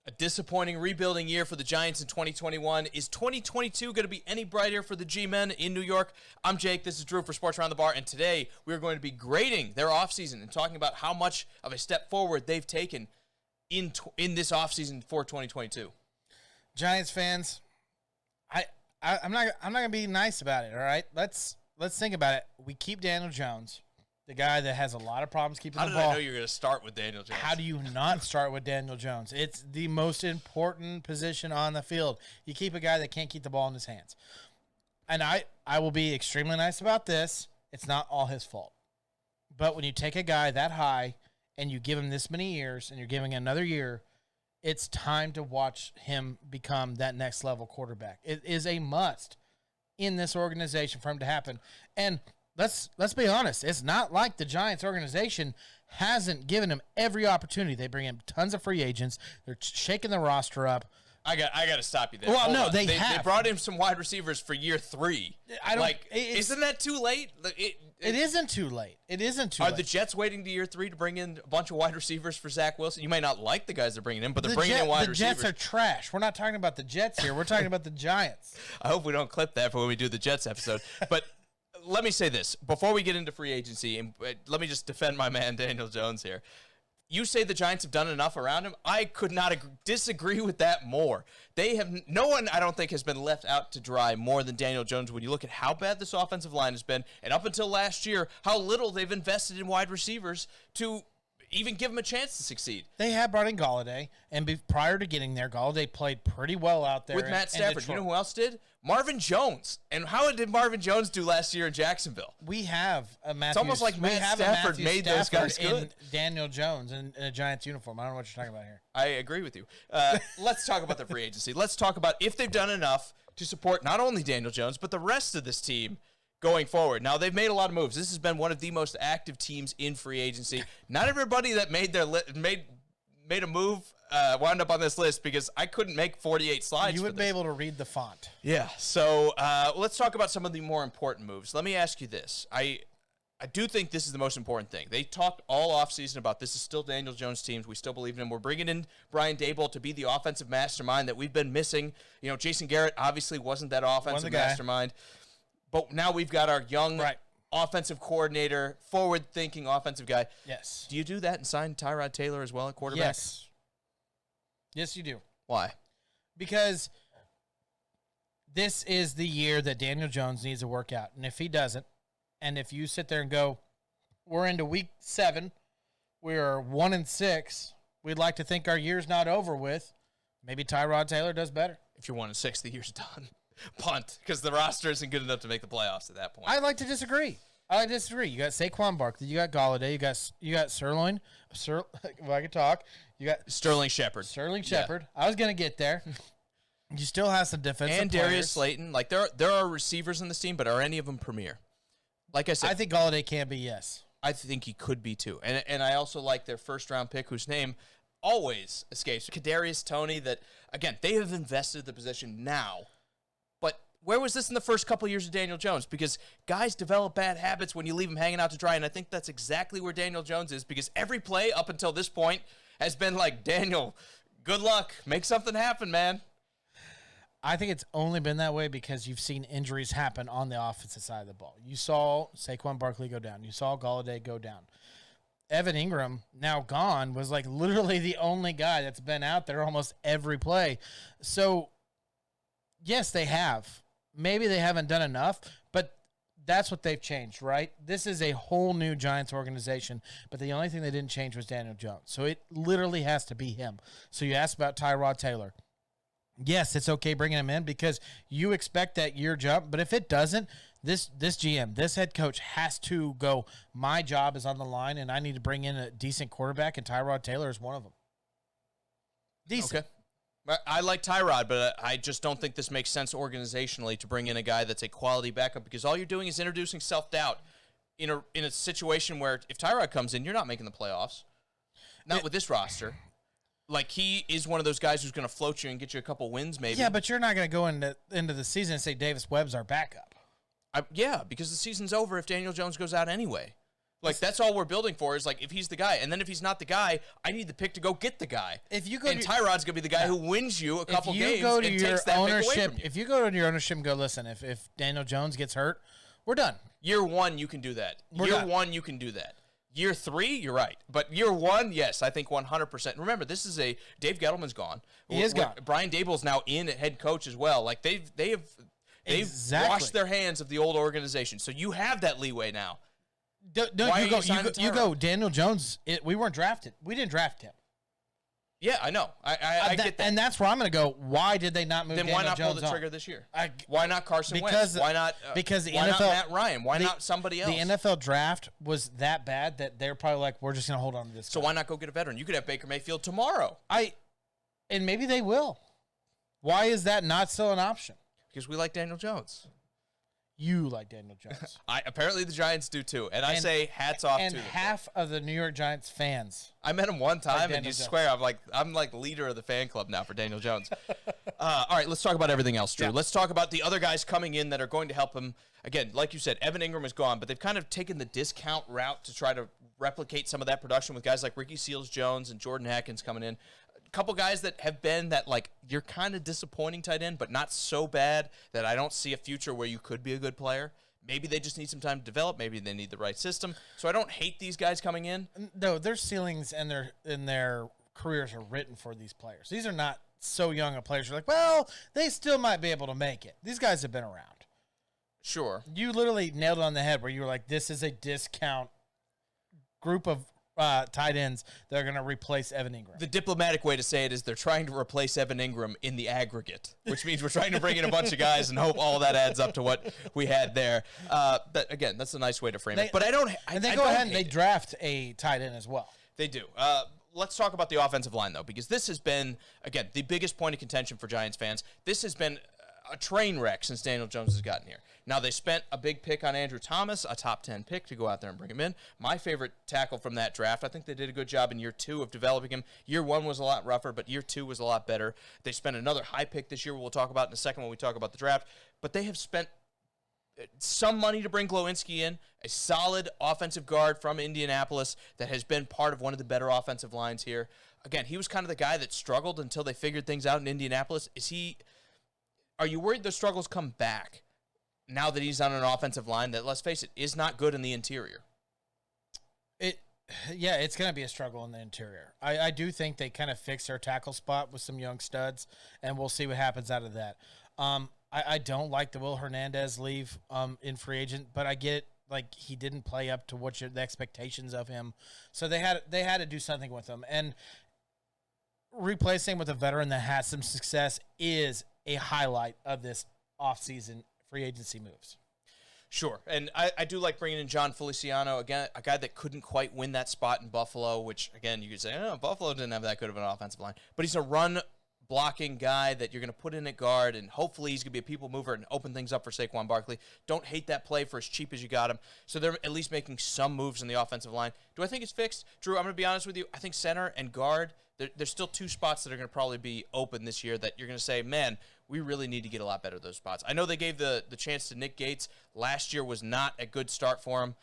A disappointing rebuilding year for the Giants in 2021. Is 2022 going to be any brighter for the G-Men in New York? I'm Jake. This is Drew for Sports Around the Bar, and today we're going to be grading their offseason and talking about how much of a step forward they've taken in this offseason for 2022. Giants fans, I'm not going to be nice about it. All right, let's think about it. We keep Daniel Jones, the guy that has a lot of problems keeping the ball. How did I know you were going to start with Daniel Jones? How do you not start with Daniel Jones? It's the most important position on the field. You keep a guy that can't keep the ball in his hands. And I will be extremely nice about this. It's not all his fault. But when you take a guy that high and you give him this many years and you're giving another year, it's time to watch him become that next level quarterback. It is a must in this organization for him to happen. And let's be honest. It's not like the Giants organization hasn't given him every opportunity. They bring in tons of free agents. They're shaking the roster up. I got to stop you there. Well, no, they have. They brought in some wide receivers for year 3. Isn't that too late? It isn't too late. It isn't too late. Are the Jets waiting to year 3 to bring in a bunch of wide receivers for Zach Wilson? You may not like the guys they're bringing in, but they're bringing in wide receivers. The Jets are trash. We're not talking about the Jets here. We're talking about the Giants. I hope we don't clip that for when we do the Jets episode. But let me say this. Before we get into free agency, and let me just defend my man Daniel Jones here. You say the Giants have done enough around him. I could not disagree with that more. They have no one, I don't think, has been left out to dry more than Daniel Jones when you look at how bad this offensive line has been, and up until last year, how little they've invested in wide receivers to even give him a chance to succeed. They had brought in Galladay, and prior to getting there, Galladay played pretty well out there. With Matt Stafford. You know who else did? Marvin Jones. And how did Marvin Jones do last year in Jacksonville? We have a Matthew. It's almost like Matt Stafford made those guys good. Daniel Jones in a Giants uniform. I don't know what you're talking about here. I agree with you. Let's talk about the free agency. Let's talk about if they've done enough to support not only Daniel Jones, but the rest of this team going forward. Now, they've made a lot of moves. This has been one of the most active teams in free agency. Not everybody that made a move wound up on this list because I couldn't make 48 slides. You would be able to read the font. Yeah. So let's talk about some of the more important moves. Let me ask you this. I do think this is the most important thing. They talked all offseason about this is still Daniel Jones' team. We still believe in him. We're bringing in Brian Daboll to be the offensive mastermind that we've been missing. You know, Jason Garrett obviously wasn't that offensive mastermind. But now we've got our young offensive coordinator, forward-thinking offensive guy. Yes. Do you do that and sign Tyrod Taylor as well at quarterback? Yes. Yes, you do. Why? Because this is the year that Daniel Jones needs to work out. And if he doesn't, and if you sit there and go, we're into week 7, we're 1-6, we'd like to think our year's not over with, maybe Tyrod Taylor does better. If you're 1-6, the year's done. Punt, because the roster isn't good enough to make the playoffs at that point. I'd like to disagree. You got Saquon Barkley, you got Galladay, you got Sirloin. If I could talk, you got Sterling Shepard. Yeah. I was gonna get there. You still have some defensive and players. Darius Slayton. Like there are receivers in this team, but are any of them premier? Like I said, I think Galladay can be. Yes, I think he could be too. And I also like their first round pick, whose name always escapes, Kadarius Toney. That again, they have invested the position now. Where was this in the first couple of years of Daniel Jones? Because guys develop bad habits when you leave them hanging out to dry, and I think that's exactly where Daniel Jones is, because every play up until this point has been like, Daniel, good luck. Make something happen, man. I think it's only been that way because you've seen injuries happen on the offensive side of the ball. You saw Saquon Barkley go down. You saw Galladay go down. Evan Ingram, now gone, was like literally the only guy that's been out there almost every play. So, yes, they have. Maybe they haven't done enough, but that's what they've changed, right? This is a whole new Giants organization, but the only thing they didn't change was Daniel Jones. So it literally has to be him. So you asked about Tyrod Taylor. Yes, it's okay bringing him in because you expect that year jump, but if it doesn't, this GM, this head coach has to go, my job is on the line, and I need to bring in a decent quarterback, and Tyrod Taylor is one of them. Decent. Okay. I like Tyrod, but I just don't think this makes sense organizationally to bring in a guy that's a quality backup, because all you're doing is introducing self-doubt in a situation where if Tyrod comes in, you're not making the playoffs. Not with this roster. Like, he is one of those guys who's going to float you and get you a couple wins maybe. Yeah, but you're not going to go into the season and say Davis Webb's our backup. Yeah, because the season's over if Daniel Jones goes out anyway. Like, that's all we're building for is, like, if he's the guy. And then if he's not the guy, I need the pick to go get the guy. If you go and Tyrod's going to be the guy who wins you a couple games and takes that pick away from you. If you go to your ownership and go, listen, if Daniel Jones gets hurt, we're done. Year 1, you can do that. You can do that. Year 3, you're right. But year 1, yes, I think 100%. Remember, this is Dave Gettleman's gone. He is gone. Brian Daboll's now in at head coach as well. Like, they've washed their hands of the old organization. So you have that leeway now. You go. Daniel Jones. We weren't drafted. We didn't draft him. Yeah, I know. I get that. And that's where I'm going to go. Why did they not move Then Daniel why not Jones pull the trigger this year? Why not Carson Wentz? Why not? Because the why NFL, not Matt Ryan? Why not somebody else? The NFL draft was that bad that they're probably like, we're just going to hold on to this. So why not go get a veteran? You could have Baker Mayfield tomorrow. And maybe they will. Why is that not still an option? Because we like Daniel Jones. You like Daniel Jones. Apparently the Giants do too. And I say hats off to them. And half of the New York Giants fans. I met him one time and you swear I'm like leader of the fan club now for Daniel Jones. All right, let's talk about everything else, Drew. Yeah. Let's talk about the other guys coming in that are going to help him. Again, like you said, Evan Ingram is gone, but they've kind of taken the discount route to try to replicate some of that production with guys like Ricky Seals-Jones and Jordan Haskins coming in. Couple guys that have been that, like, you're kind of disappointing tight end, but not so bad that I don't see a future where you could be a good player. Maybe they just need some time to develop. Maybe they need the right system. So I don't hate these guys coming in. No, their ceilings and their careers are written for these players. These are not so young of players. You're like, well, they still might be able to make it. These guys have been around. Sure. You literally nailed it on the head where you were like, this is a discount group of tight ends that are going to replace Evan Ingram. The diplomatic way to say it is they're trying to replace Evan Ingram in the aggregate, which means we're trying to bring in a bunch of guys and hope all that adds up to what we had there. Again, that's a nice way to frame it. But they go ahead and they draft a tight end as well. They do. Let's talk about the offensive line, though, because this has been, again, the biggest point of contention for Giants fans. This has been a train wreck since Daniel Jones has gotten here. Now, they spent a big pick on Andrew Thomas, a top 10 pick, to go out there and bring him in. My favorite tackle from that draft. I think they did a good job in year 2 of developing him. Year 1 was a lot rougher, but year 2 was a lot better. They spent another high pick this year we'll talk about in a second when we talk about the draft. But they have spent some money to bring Glowinski in, a solid offensive guard from Indianapolis that has been part of one of the better offensive lines here. Again, he was kind of the guy that struggled until they figured things out in Indianapolis. Are you worried those struggles come back now that he's on an offensive line that, let's face it, is not good in the interior? Yeah, it's going to be a struggle in the interior. I do think they kind of fixed their tackle spot with some young studs, and we'll see what happens out of that. I don't like the Will Hernandez leave in free agent, but I get it. Like, he didn't play up to the expectations of him, so they had to do something with him. And replacing with a veteran that has some success is a highlight of this offseason free agency moves. Sure, and I do like bringing in John Feliciano, again, a guy that couldn't quite win that spot in Buffalo, which, again, you could say, Buffalo didn't have that good of an offensive line. But he's a run-blocking guy that you're going to put in at guard, and hopefully he's going to be a people mover and open things up for Saquon Barkley. Don't hate that play for as cheap as you got him. So they're at least making some moves in the offensive line. Do I think it's fixed? Drew, I'm going to be honest with you. I think center and guard, there's still 2 spots that are going to probably be open this year that you're going to say, man, we really need to get a lot better at those spots. I know they gave the chance to Nick Gates. Last year was not a good start for him.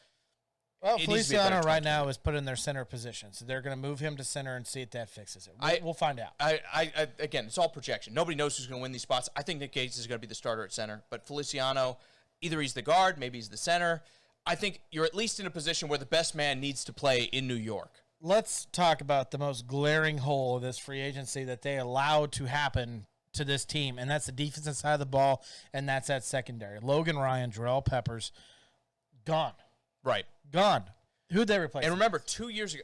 Well, Feliciano right now is put in their center position, so they're going to move him to center and see if that fixes it. We'll find out. Again, it's all projection. Nobody knows who's going to win these spots. I think Nick Gates is going to be the starter at center, but Feliciano, either he's the guard, maybe he's the center. I think you're at least in a position where the best man needs to play in New York. Let's talk about the most glaring hole of this free agency that they allowed to happen to this team, and that's the defensive side of the ball, and that's that secondary. Logan Ryan, Jarrell Peppers, gone. Right. Gone. Who'd they replace? And remember, 2 years ago,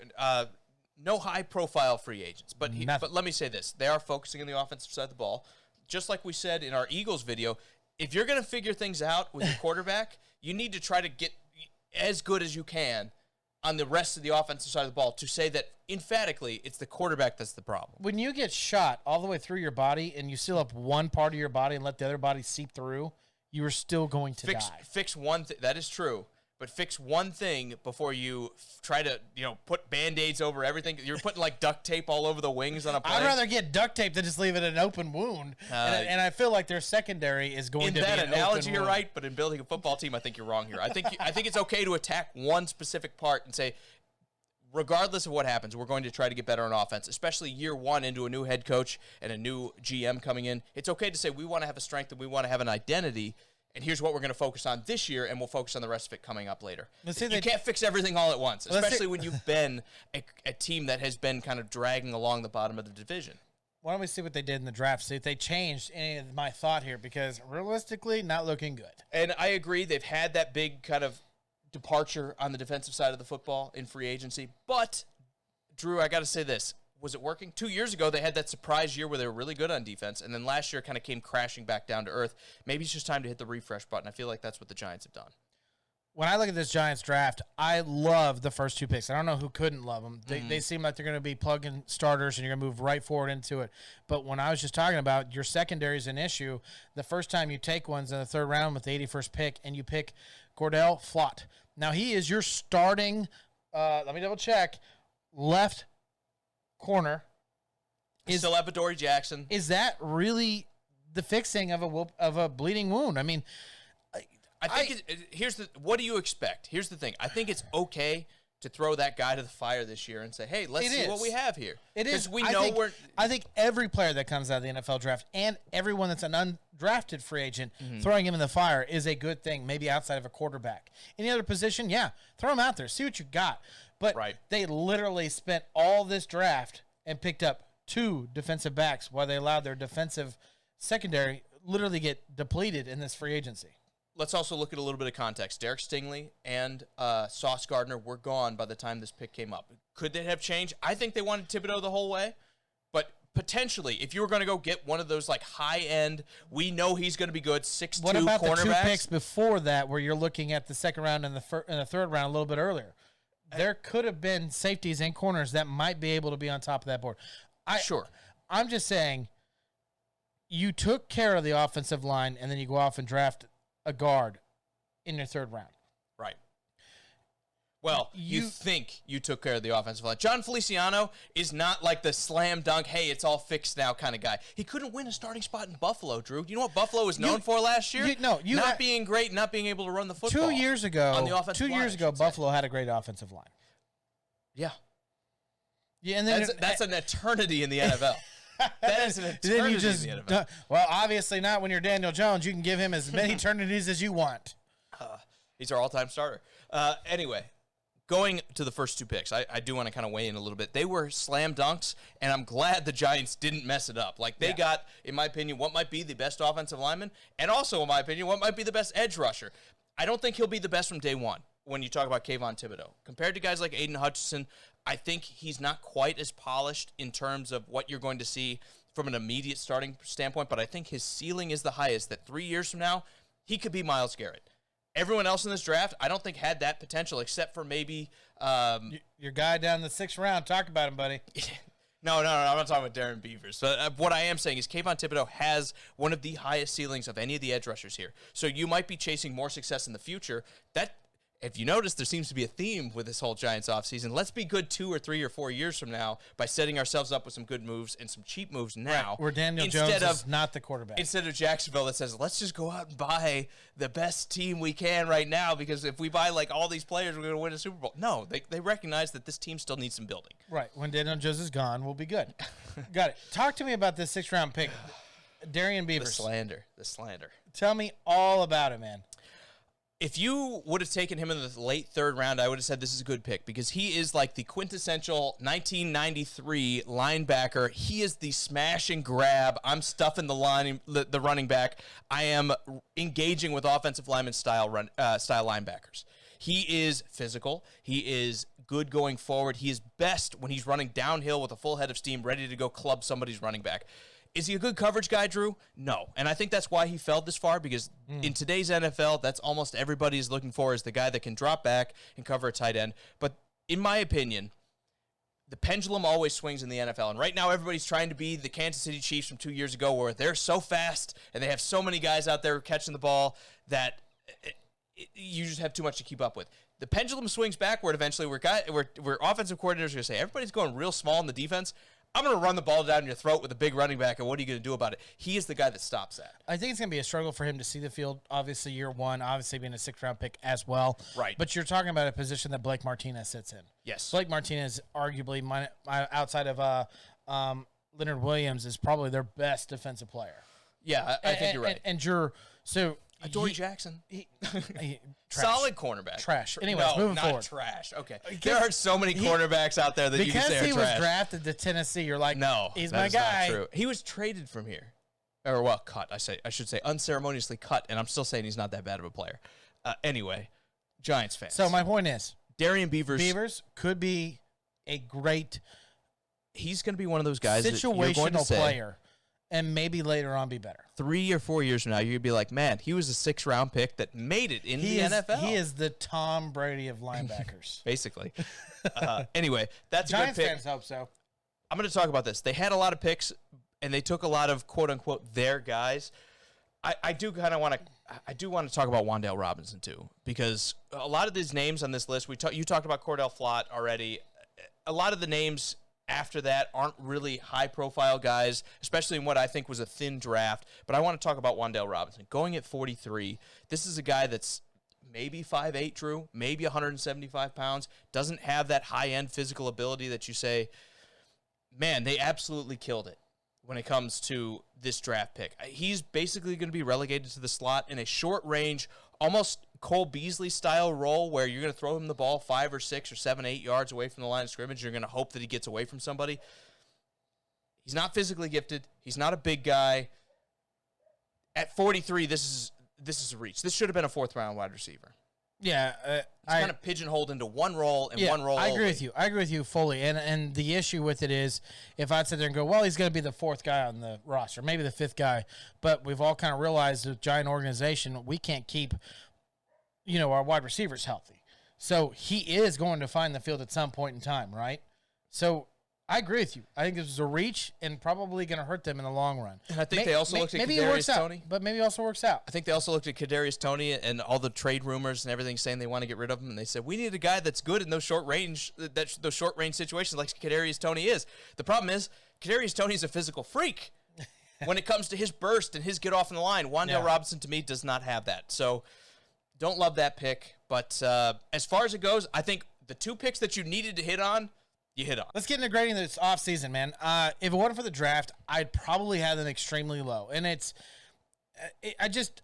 no high-profile free agents. But let me say this. They are focusing on the offensive side of the ball. Just like we said in our Eagles video, if you're going to figure things out with your quarterback, you need to try to get as good as you can on the rest of the offensive side of the ball to say that emphatically it's the quarterback that's the problem. When you get shot all the way through your body and you seal up one part of your body and let the other body seep through, you are still going to die. Fix one thing. That is true. But fix one thing before you try to, put put Band-Aids over everything. You're putting like duct tape all over the wings on a plane. I'd rather get duct tape than just leave it an open wound. And I feel like their secondary is going to be an open wound. In that analogy, you're right, but in building a football team, I think you're wrong here. I think it's okay to attack one specific part and say, regardless of what happens, we're going to try to get better on offense, especially year one into a new head coach and a new GM coming in. It's okay to say we want to have a strength and we want to have an identity, and here's what we're going to focus on this year, and we'll focus on the rest of it coming up later. You can't fix everything all at once, especially when you've been a team that has been kind of dragging along the bottom of the division. Why don't we see what they did in the draft, see if they changed any of my thought here, because realistically, not looking good. And I agree, they've had that big kind of departure on the defensive side of the football in free agency. But, Drew, I got to say this. Was it working? 2 years ago, they had that surprise year where they were really good on defense, and then last year kind of came crashing back down to earth. Maybe it's just time to hit the refresh button. I feel like that's what the Giants have done. When I look at this Giants draft, I love the first two picks. I don't know who couldn't love them. They seem like they're going to be plug-in starters, and you're going to move right forward into it. But when I was just talking about your secondary is an issue, the first time you take ones in the third round with the 81st pick, and you pick Cordell Flott. Now, he is your starting, let me double-check, left corner. Still have Adoree Jackson. Is that really the fixing of a bleeding wound? I mean, what do you expect? Here's the thing. I think it's okay to throw that guy to the fire this year and say, hey, let's see what we have here. It is. I think every player that comes out of the NFL draft and everyone that's an undrafted free agent, throwing him in the fire is a good thing, maybe outside of a quarterback. Any other position, yeah, throw him out there. See what you got. But they literally spent all this draft and picked up 2 defensive backs while they allowed their defensive secondary literally get depleted in this free agency. Let's also look at a little bit of context. Derek Stingley and Sauce Gardner were gone by the time this pick came up. Could they have changed? I think they wanted Thibodeau the whole way. But potentially, if you were going to go get one of those like high-end, we know he's going to be good, 6'2" cornerbacks. What about the 2 picks before that where you're looking at the second round and the third round a little bit earlier? There could have been safeties and corners that might be able to be on top of that board. Sure. I'm just saying you took care of the offensive line, and then you go off and draft a guard in your third round. Right. Well, you think you took care of the offensive line. John Feliciano is not like the slam dunk, hey, it's all fixed now kind of guy. He couldn't win a starting spot in Buffalo, Drew. Do you know what Buffalo was known for last year? Not being great, not being able to run the football. 2 years ago, on the offensive line, Buffalo had a great offensive line. Yeah. Yeah, and then that's an eternity in the NFL. That is an eternity in the NFL. Well, obviously not when you're Daniel Jones. You can give him as many eternities as you want. He's our all-time starter. Anyway, going to the first 2 picks, I do want to kind of weigh in a little bit. They were slam dunks, and I'm glad the Giants didn't mess it up. Like, they got, in my opinion, what might be the best offensive lineman, and also, in my opinion, what might be the best edge rusher. I don't think he'll be the best from day one when you talk about Kayvon Thibodeau. Compared to guys like Aiden Hutchinson, I think he's not quite as polished in terms of what you're going to see from an immediate starting standpoint, but I think his ceiling is the highest, that 3 years from now, he could be Myles Garrett. Everyone else in this draft, I don't think had that potential, except for maybe your guy down the 6th round. Talk about him, buddy. No, I'm not talking about Darren Beavers. So what I am saying is Kayvon Thibodeau has one of the highest ceilings of any of the edge rushers here. So you might be chasing more success in the future. That, if you notice, there seems to be a theme with this whole Giants offseason. Let's be good 2 or 3 or 4 years from now by setting ourselves up with some good moves and some cheap moves now. Right, where Daniel Jones is not the quarterback. Instead of Jacksonville that says, let's just go out and buy the best team we can right now, because if we buy like all these players, we're going to win a Super Bowl. No, they recognize that this team still needs some building. Right. When Daniel Jones is gone, we'll be good. Got it. Talk to me about this 6th round pick, Darian Beavers. The slander. Tell me all about it, man. If you would have taken him in the late 3rd round, I would have said this is a good pick, because he is like the quintessential 1993 linebacker. He is the smash and grab. I'm stuffing the running back. I am engaging with offensive lineman style linebackers. He is physical. He is good going forward. He is best when he's running downhill with a full head of steam, ready to go club somebody's running back. Is he a good coverage guy, Drew? No. And I think that's why he fell this far, because in today's NFL, that's almost everybody is looking for, is the guy that can drop back and cover a tight end. But in my opinion, the pendulum always swings in the NFL. And right now, everybody's trying to be the Kansas City Chiefs from 2 years ago, where they're so fast and they have so many guys out there catching the ball that you just have too much to keep up with. the pendulum swings backward eventually, where offensive coordinators are going to say, everybody's going real small in the defense. I'm going to run the ball down your throat with a big running back, and what are you going to do about it? He is the guy that stops that. I think it's going to be a struggle for him to see the field, obviously, year one, obviously being a sixth-round pick as well. Right. But you're talking about a position that Blake Martinez sits in. Yes. Blake Martinez, arguably, outside of Leonard Williams, is probably their best defensive player. Yeah, I think you're right. And you're so Adoree Jackson, he solid cornerback. Trash. Anyways, moving forward. Trash. Okay, there are so many cornerbacks out there that you can say are trash. Because he was drafted to Tennessee, you're like, no, he's that my is guy. Not true. He was traded from here, or cut. I should say unceremoniously cut, and I'm still saying he's not that bad of a player. Anyway, Giants fans. So my point is, Darian Beavers could be a great. He's going to be one of those guys situational that you're going to say, player. And maybe later on be better. 3 or 4 years from now, you're going to be like, man, he was a 6th-round pick that made it in the NFL. He is the Tom Brady of linebackers. Basically. Anyway, that's Giants a good pick. fans hope so. I'm going to talk about this. They had a lot of picks, and they took a lot of, quote-unquote, their guys. I do want to talk about Wan'Dale Robinson, too, because a lot of these names on this list, you talked about Cordell Flott already. A lot of the names after that aren't really high-profile guys, especially in what I think was a thin draft. But I want to talk about Wan'Dale Robinson. Going at 43, this is a guy that's maybe 5'8", Drew, maybe 175 pounds, doesn't have that high-end physical ability that you say, man, they absolutely killed it when it comes to this draft pick. He's basically going to be relegated to the slot in a short-range, almost Cole Beasley-style role where you're going to throw him the ball 5 or 6 or 7, 8 yards away from the line of scrimmage. You're going to hope that he gets away from somebody. He's not physically gifted. He's not a big guy. At 43, this is a reach. This should have been a 4th-round wide receiver. Yeah. He's kind of pigeonholed into one role and one role I agree only. with you. I agree with you fully. And the issue with it is if I'd sit there and go, well, he's going to be the 4th guy on the roster, maybe the 5th guy. But we've all kind of realized with giant organization, we can't keep our wide receivers healthy. So he is going to find the field at some point in time, right? So I agree with you. I think this is a reach and probably going to hurt them in the long run. And I think they also looked at maybe it works Kadarius Toney. out, but maybe it also works out. I think they also looked at Kadarius Toney and all the trade rumors and everything saying they want to get rid of him, and they said we need a guy that's good in those short range situations like Kadarius Toney is. The problem is Kadarius Toney is a physical freak. When it comes to his burst and his get off in the line, Wan'Dale Robinson to me does not have that. So don't love that pick. But as far as it goes, I think the 2 picks that you needed to hit on, you hit on. Let's get into grading this offseason, man. If it wasn't for the draft, I'd probably have them extremely low. And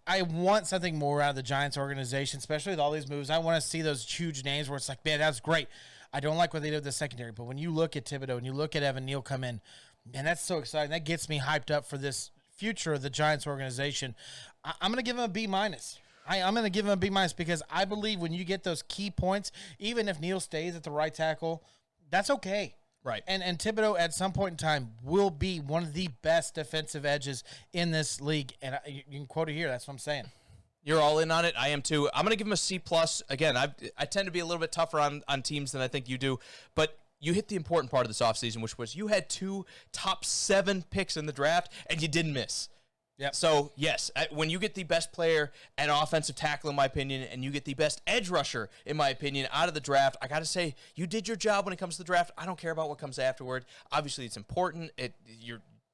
I want something more out of the Giants organization, especially with all these moves. I want to see those huge names where it's like, man, that's great. I don't like what they did with the secondary, but when you look at Thibodeau and you look at Evan Neal come in, man, that's so exciting. That gets me hyped up for this future of the Giants organization. I'm going to give them a B-. I'm going to give him a B- because I believe when you get those key points, even if Neal stays at the right tackle, that's okay. Right. And Thibodeau at some point in time will be one of the best defensive edges in this league. And you can quote it here. That's what I'm saying. You're all in on it. I am too. I'm going to give him a C+. Again, I tend to be a little bit tougher on teams than I think you do. But you hit the important part of this offseason, which was you had 2 top 7 picks in the draft, and you didn't miss. Yep. So, yes, when you get the best player and offensive tackle, in my opinion, and you get the best edge rusher, in my opinion, out of the draft, I got to say, you did your job when it comes to the draft. I don't care about what comes afterward. Obviously, it's important.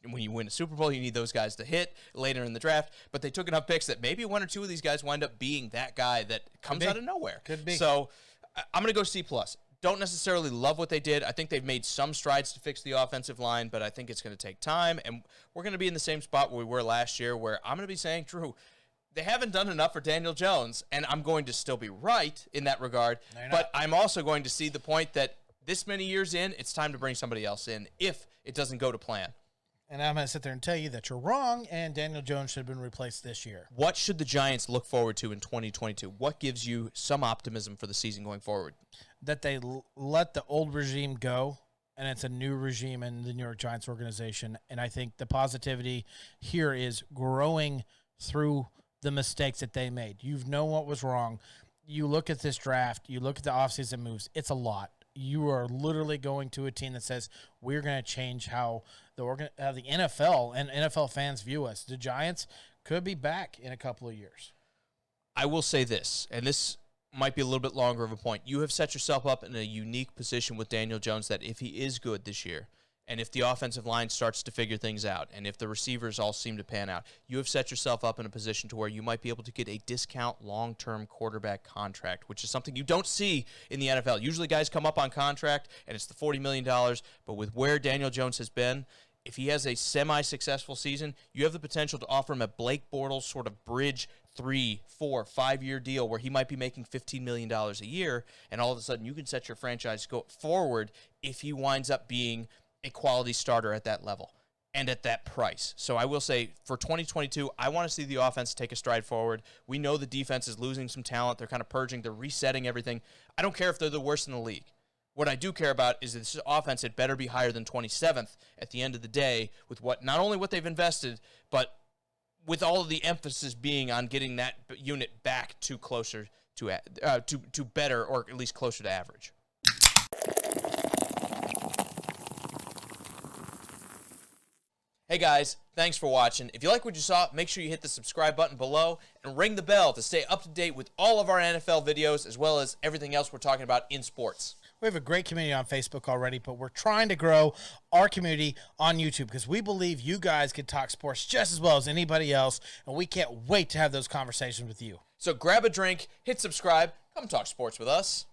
When you win a Super Bowl, you need those guys to hit later in the draft. But they took enough picks that maybe 1 or 2 of these guys wind up being that guy that comes out of nowhere. Could be. So, I'm going to go C+. Don't necessarily love what they did. I think they've made some strides to fix the offensive line, but I think it's going to take time. And we're going to be in the same spot where we were last year, where I'm going to be saying, Drew, they haven't done enough for Daniel Jones, and I'm going to still be right in that regard. No, but I'm also going to see the point that this many years in, it's time to bring somebody else in if it doesn't go to plan. And I'm going to sit there and tell you that you're wrong, and Daniel Jones should have been replaced this year. What should the Giants look forward to in 2022? What gives you some optimism for the season going forward? That they let the old regime go, and it's a new regime in the New York Giants organization. And I think the positivity here is growing through the mistakes that they made. You've known what was wrong. You look at this draft, you look at the offseason moves, it's a lot. You are literally going to a team that says, we're going to change how the NFL and NFL fans view us. The Giants could be back in a couple of years. I will say this, and this might be a little bit longer of a point. You have set yourself up in a unique position with Daniel Jones that if he is good this year, and if the offensive line starts to figure things out, and if the receivers all seem to pan out, you have set yourself up in a position to where you might be able to get a discount long-term quarterback contract, which is something you don't see in the NFL. Usually guys come up on contract, and it's the $40 million, but with where Daniel Jones has been, if he has a semi-successful season, you have the potential to offer him a Blake Bortles sort of bridge 3, 4, 5-year deal where he might be making $15 million a year, and all of a sudden you can set your franchise go forward if he winds up being a quality starter at that level and at that price. So I will say for 2022, I want to see the offense take a stride forward. We know the defense is losing some talent. They're kind of purging. They're resetting everything. I don't care if they're the worst in the league. What I do care about is that this offense had better be higher than 27th at the end of the day with what not only what they've invested, but with all of the emphasis being on getting that unit back to closer to better, or at least closer to average. Hey guys, thanks for watching. If you like what you saw, make sure you hit the subscribe button below and ring the bell to stay up to date with all of our NFL videos as well as everything else we're talking about in sports. We have a great community on Facebook already, but we're trying to grow our community on YouTube because we believe you guys can talk sports just as well as anybody else, and we can't wait to have those conversations with you. So grab a drink, hit subscribe, come talk sports with us.